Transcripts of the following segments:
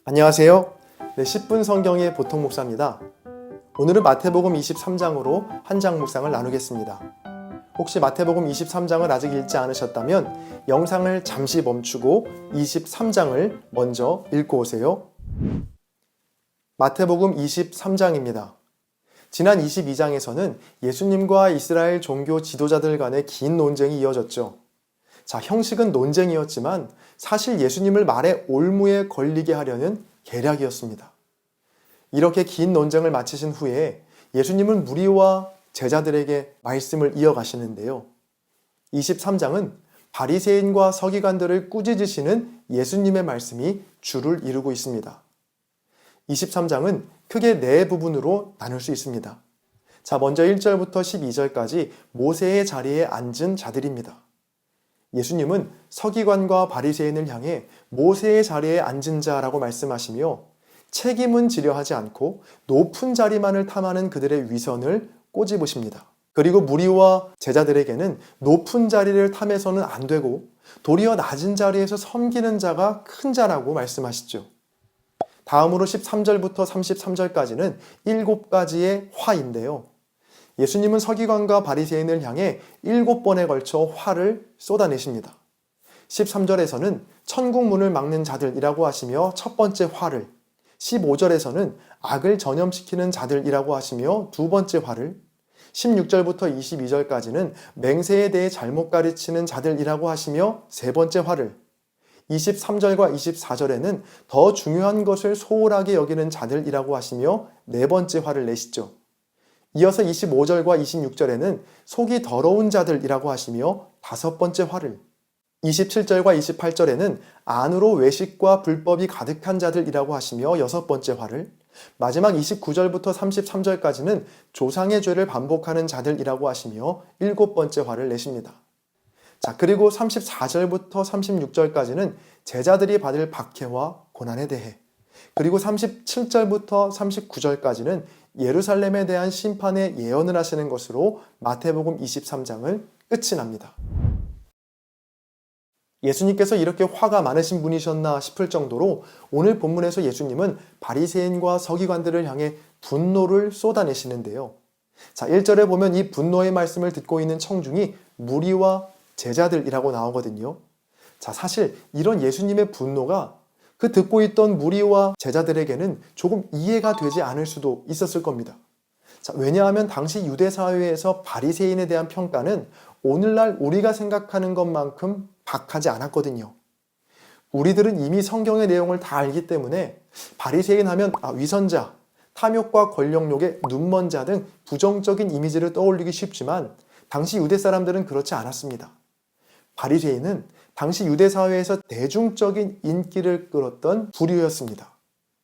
안녕하세요. 10분 성경의 보통 목사입니다. 오늘은 마태복음 23장으로 한 장 묵상을 나누겠습니다. 혹시 마태복음 23장을 아직 읽지 않으셨다면 영상을 잠시 멈추고 23장을 먼저 읽고 오세요. 마태복음 23장입니다. 지난 22장에서는 예수님과 이스라엘 종교 지도자들 간의 긴 논쟁이 이어졌죠. 형식은 논쟁이었지만 사실 예수님을 말의 올무에 걸리게 하려는 계략이었습니다. 이렇게 긴 논쟁을 마치신 후에 예수님은 무리와 제자들에게 말씀을 이어가시는데요. 23장은 바리새인과 서기관들을 꾸짖으시는 예수님의 말씀이 주를 이루고 있습니다. 23장은 크게 네 부분으로 나눌 수 있습니다. 먼저 1절부터 12절까지 모세의 자리에 앉은 자들입니다. 예수님은 서기관과 바리새인을 향해 모세의 자리에 앉은 자라고 말씀하시며 책임은 지려 하지 않고 높은 자리만을 탐하는 그들의 위선을 꼬집으십니다. 그리고 무리와 제자들에게는 높은 자리를 탐해서는 안 되고 도리어 낮은 자리에서 섬기는 자가 큰 자라고 말씀하시죠. 다음으로 13절부터 33절까지는 7가지의 화인데요. 예수님은 서기관과 바리새인을 향해 7번에 걸쳐 화를 쏟아내십니다. 13절에서는 천국 문을 막는 자들이라고 하시며 첫 번째 화를, 15절에서는 악을 전염시키는 자들이라고 하시며 두 번째 화를, 16절부터 22절까지는 맹세에 대해 잘못 가르치는 자들이라고 하시며 세 번째 화를, 23절과 24절에는 더 중요한 것을 소홀하게 여기는 자들이라고 하시며 네 번째 화를 내시죠. 이어서 25절과 26절에는 속이 더러운 자들이라고 하시며 다섯 번째 화를, 27절과 28절에는 안으로 외식과 불법이 가득한 자들이라고 하시며 여섯 번째 화를, 마지막 29절부터 33절까지는 조상의 죄를 반복하는 자들이라고 하시며 일곱 번째 화를 내십니다. 그리고 34절부터 36절까지는 제자들이 받을 박해와 고난에 대해, 그리고 37절부터 39절까지는 예루살렘에 대한 심판의 예언을 하시는 것으로 마태복음 23장을 끝이 납니다. 예수님께서 이렇게 화가 많으신 분이셨나 싶을 정도로 오늘 본문에서 예수님은 바리새인과 서기관들을 향해 분노를 쏟아내시는데요. 1절에 보면 이 분노의 말씀을 듣고 있는 청중이 무리와 제자들이라고 나오거든요. 사실 이런 예수님의 분노가 그 듣고 있던 무리와 제자들에게는 조금 이해가 되지 않을 수도 있었을 겁니다. 왜냐하면 당시 유대 사회에서 바리새인에 대한 평가는 오늘날 우리가 생각하는 것만큼 박하지 않았거든요. 우리들은 이미 성경의 내용을 다 알기 때문에 바리새인 하면 위선자, 탐욕과 권력욕에 눈먼 자 등 부정적인 이미지를 떠올리기 쉽지만 당시 유대 사람들은 그렇지 않았습니다. 바리새인은 당시 유대 사회에서 대중적인 인기를 끌었던 부류였습니다.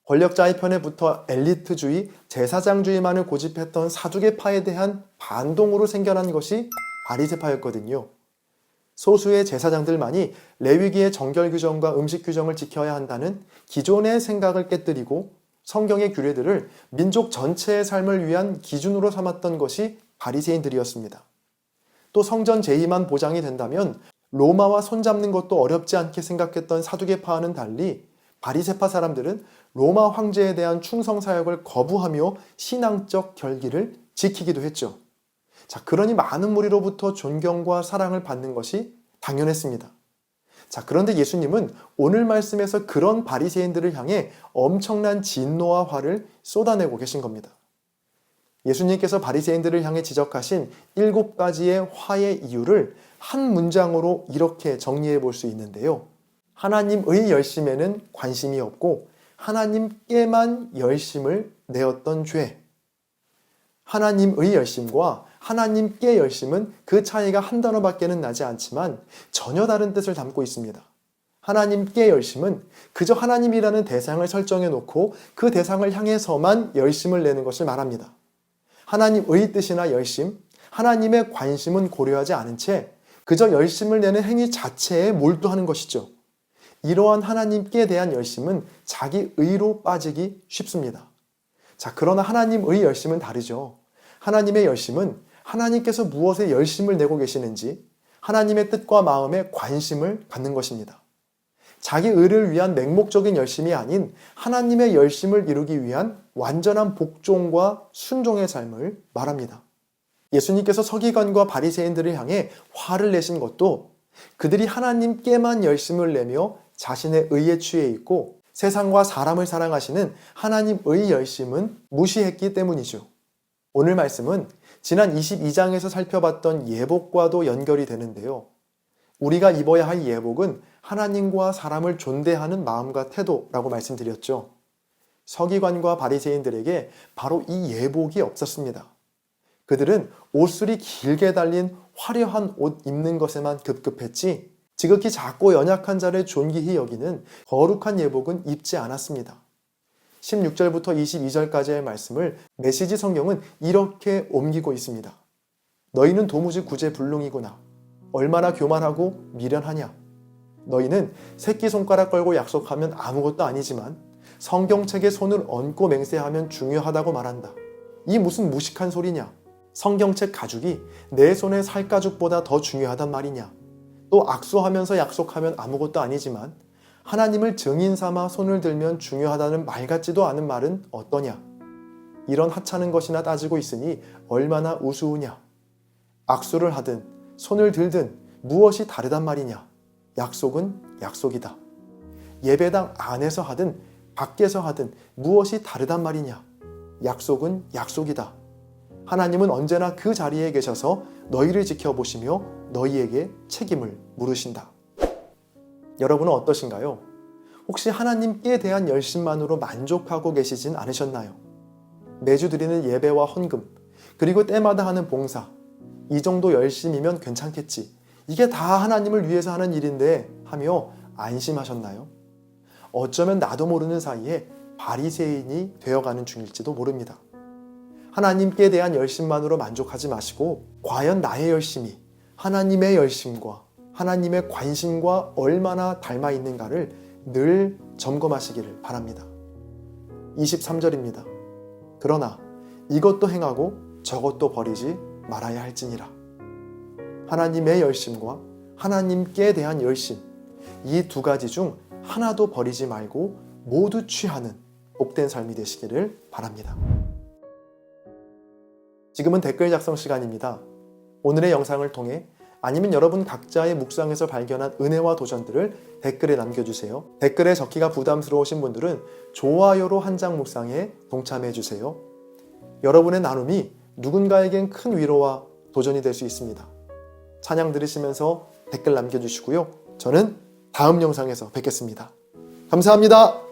권력자의 편에 붙어 엘리트주의, 제사장주의만을 고집했던 사두개파에 대한 반동으로 생겨난 것이 바리새파였거든요. 소수의 제사장들만이 레위기의 정결 규정과 음식 규정을 지켜야 한다는 기존의 생각을 깨뜨리고 성경의 규례들을 민족 전체의 삶을 위한 기준으로 삼았던 것이 바리새인들이었습니다. 또 성전 제의만 보장이 된다면 로마와 손잡는 것도 어렵지 않게 생각했던 사두개파와는 달리 바리새파 사람들은 로마 황제에 대한 충성 사역을 거부하며 신앙적 결기를 지키기도 했죠. 그러니 많은 무리로부터 존경과 사랑을 받는 것이 당연했습니다. 그런데 예수님은 오늘 말씀에서 그런 바리새인들을 향해 엄청난 진노와 화를 쏟아내고 계신 겁니다. 예수님께서 바리새인들을 향해 지적하신 7가지의 화의 이유를 한 문장으로 이렇게 정리해 볼 수 있는데요. 하나님의 열심에는 관심이 없고 하나님께만 열심을 내었던 죄. 하나님의 열심과 하나님께 열심은 그 차이가 한 단어밖에는 나지 않지만 전혀 다른 뜻을 담고 있습니다. 하나님께 열심은 그저 하나님이라는 대상을 설정해 놓고 그 대상을 향해서만 열심을 내는 것을 말합니다. 하나님의 뜻이나 열심, 하나님의 관심은 고려하지 않은 채 그저 열심을 내는 행위 자체에 몰두하는 것이죠. 이러한 하나님께 대한 열심은 자기 의로 빠지기 쉽습니다. 그러나 하나님의 열심은 다르죠. 하나님의 열심은 하나님께서 무엇에 열심을 내고 계시는지 하나님의 뜻과 마음에 관심을 갖는 것입니다. 자기 의를 위한 맹목적인 열심이 아닌 하나님의 열심을 이루기 위한 완전한 복종과 순종의 삶을 말합니다. 예수님께서 서기관과 바리새인들을 향해 화를 내신 것도 그들이 하나님께만 열심을 내며 자신의 의에 취해 있고 세상과 사람을 사랑하시는 하나님의 열심은 무시했기 때문이죠. 오늘 말씀은 지난 22장에서 살펴봤던 예복과도 연결이 되는데요. 우리가 입어야 할 예복은 하나님과 사람을 존대하는 마음과 태도라고 말씀드렸죠. 서기관과 바리새인들에게 바로 이 예복이 없었습니다. 그들은 옷술이 길게 달린 화려한 옷 입는 것에만 급급했지 지극히 작고 연약한 자를 존귀히 여기는 거룩한 예복은 입지 않았습니다. 16절부터 22절까지의 말씀을 메시지 성경은 이렇게 옮기고 있습니다. 너희는 도무지 구제불능이구나. 얼마나 교만하고 미련하냐. 너희는 새끼손가락 걸고 약속하면 아무것도 아니지만 성경책에 손을 얹고 맹세하면 중요하다고 말한다. 이 무슨 무식한 소리냐. 성경책 가죽이 내 손의 살가죽보다 더 중요하단 말이냐. 또 악수하면서 약속하면 아무것도 아니지만 하나님을 증인 삼아 손을 들면 중요하다는 말 같지도 않은 말은 어떠냐. 이런 하찮은 것이나 따지고 있으니 얼마나 우스우냐. 악수를 하든 손을 들든 무엇이 다르단 말이냐. 약속은 약속이다. 예배당 안에서 하든 밖에서 하든 무엇이 다르단 말이냐. 약속은 약속이다. 하나님은 언제나 그 자리에 계셔서 너희를 지켜보시며 너희에게 책임을 물으신다. 여러분은 어떠신가요? 혹시 하나님께 대한 열심만으로 만족하고 계시진 않으셨나요? 매주 드리는 예배와 헌금, 그리고 때마다 하는 봉사, 이 정도 열심이면 괜찮겠지. 이게 다 하나님을 위해서 하는 일인데 하며 안심하셨나요? 어쩌면 나도 모르는 사이에 바리새인이 되어가는 중일지도 모릅니다. 하나님께 대한 열심만으로 만족하지 마시고 과연 나의 열심이 하나님의 열심과 하나님의 관심과 얼마나 닮아 있는가를 늘 점검하시기를 바랍니다. 23절입니다. 그러나 이것도 행하고 저것도 버리지 말아야 할지니라. 하나님의 열심과 하나님께 대한 열심, 이 두 가지 중 하나도 버리지 말고 모두 취하는 복된 삶이 되시기를 바랍니다. 지금은 댓글 작성 시간입니다. 오늘의 영상을 통해 아니면 여러분 각자의 묵상에서 발견한 은혜와 도전들을 댓글에 남겨주세요. 댓글에 적기가 부담스러우신 분들은 좋아요로 한 장 묵상에 동참해 주세요. 여러분의 나눔이 누군가에겐 큰 위로와 도전이 될 수 있습니다. 찬양 들으시면서 댓글 남겨주시고요. 저는 다음 영상에서 뵙겠습니다. 감사합니다.